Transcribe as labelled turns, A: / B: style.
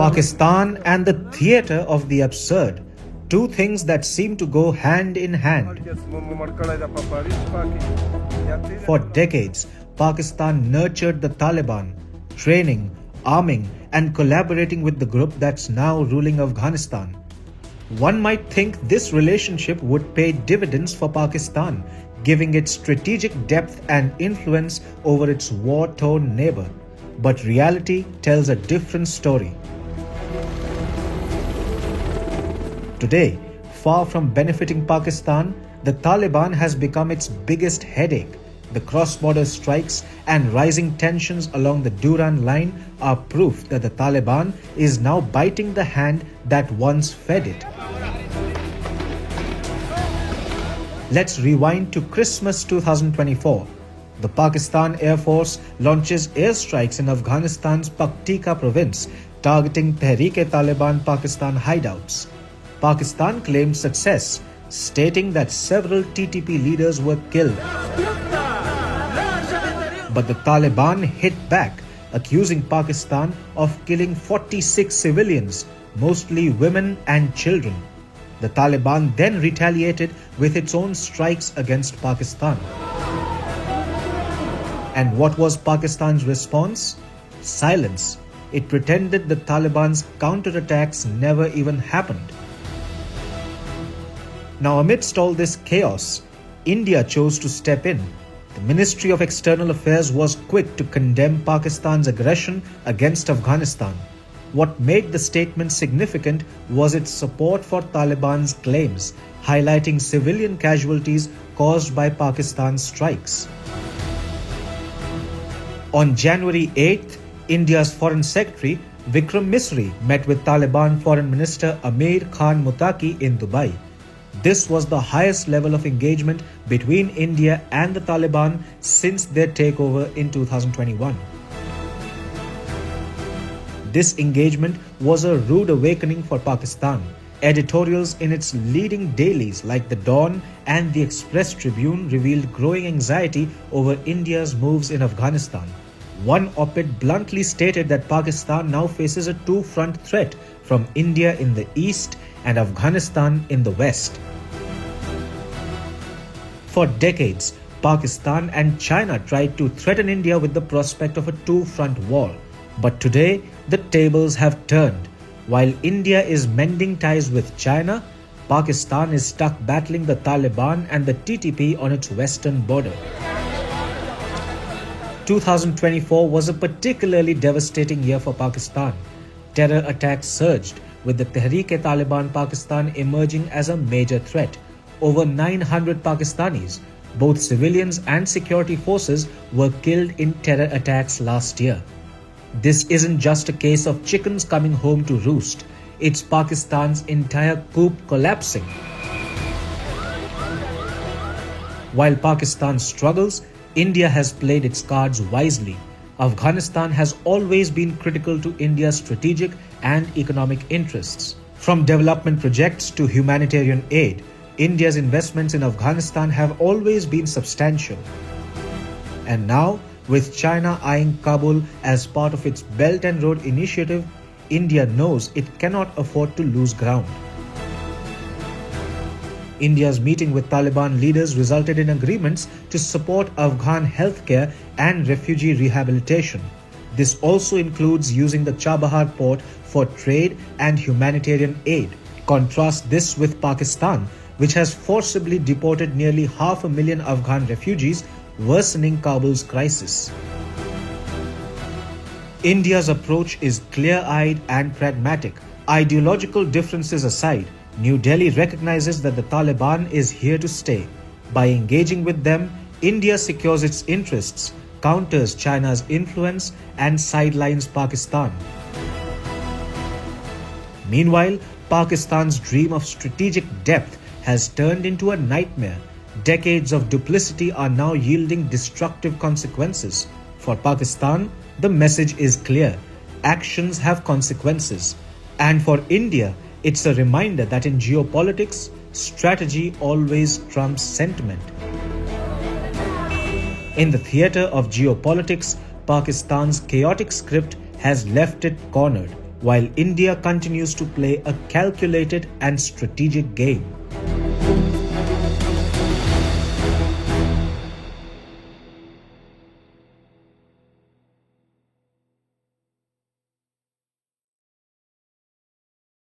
A: Pakistan and the theatre of the absurd, two things that seem to go hand in hand. For decades, Pakistan nurtured the Taliban, training, arming, and collaborating with the group that's now ruling Afghanistan. One might think this relationship would pay dividends for Pakistan, giving it strategic depth and influence over its war-torn neighbor. But reality tells a different story. Today, far from benefiting Pakistan, the Taliban has become its biggest headache. The cross-border strikes and rising tensions along the Durand line are proof that the Taliban is now biting the hand that once fed it. Let's rewind to Christmas 2024. The Pakistan Air Force launches airstrikes in Afghanistan's Paktika province, targeting Tehreek-e-Taliban Pakistan hideouts. Pakistan claimed success, stating that several TTP leaders were killed. But the Taliban hit back, accusing Pakistan of killing 46 civilians, mostly women and children. The Taliban then retaliated with its own strikes against Pakistan. And what was Pakistan's response? Silence. It pretended the Taliban's counterattacks never even happened. Now, amidst all this chaos, India chose to step in. The Ministry of External Affairs was quick to condemn Pakistan's aggression against Afghanistan. What made the statement significant was its support for Taliban's claims, highlighting civilian casualties caused by Pakistan's strikes. On January 8th, India's Foreign Secretary Vikram Misri met with Taliban Foreign Minister Amir Khan Muttaqi in Dubai. This was the highest level of engagement between India and the Taliban since their takeover in 2021. This engagement was a rude awakening for Pakistan. Editorials in its leading dailies like The Dawn and The Express Tribune revealed growing anxiety over India's moves in Afghanistan. One op-ed bluntly stated that Pakistan now faces a two-front threat from India in the east and Afghanistan in the west. For decades, Pakistan and China tried to threaten India with the prospect of a two-front war. But today, the tables have turned. While India is mending ties with China, Pakistan is stuck battling the Taliban and the TTP on its western border. 2024 was a particularly devastating year for Pakistan. Terror attacks surged, with the Tehreek-e-Taliban Pakistan emerging as a major threat. Over 900 Pakistanis, both civilians and security forces, were killed in terror attacks last year. This isn't just a case of chickens coming home to roost. It's Pakistan's entire coop collapsing. While Pakistan struggles, India has played its cards wisely. Afghanistan has always been critical to India's strategic and economic interests. From development projects to humanitarian aid, India's investments in Afghanistan have always been substantial. And now, with China eyeing Kabul as part of its Belt and Road Initiative, India knows it cannot afford to lose ground. India's meeting with Taliban leaders resulted in agreements to support Afghan healthcare and refugee rehabilitation. This also includes using the Chabahar port for trade and humanitarian aid. Contrast this with Pakistan, which has forcibly deported nearly 500,000 Afghan refugees, worsening Kabul's crisis. India's approach is clear-eyed and pragmatic. Ideological differences aside, New Delhi recognizes that the Taliban is here to stay. By engaging with them, India secures its interests, counters China's influence, and sidelines Pakistan. Meanwhile, Pakistan's dream of strategic depth has turned into a nightmare. Decades of duplicity are now yielding destructive consequences. For Pakistan, the message is clear. Actions have consequences. And for India, it's a reminder that in geopolitics, strategy always trumps sentiment. In the theatre of geopolitics, Pakistan's chaotic script has left it cornered. while India continues to play a calculated and strategic game.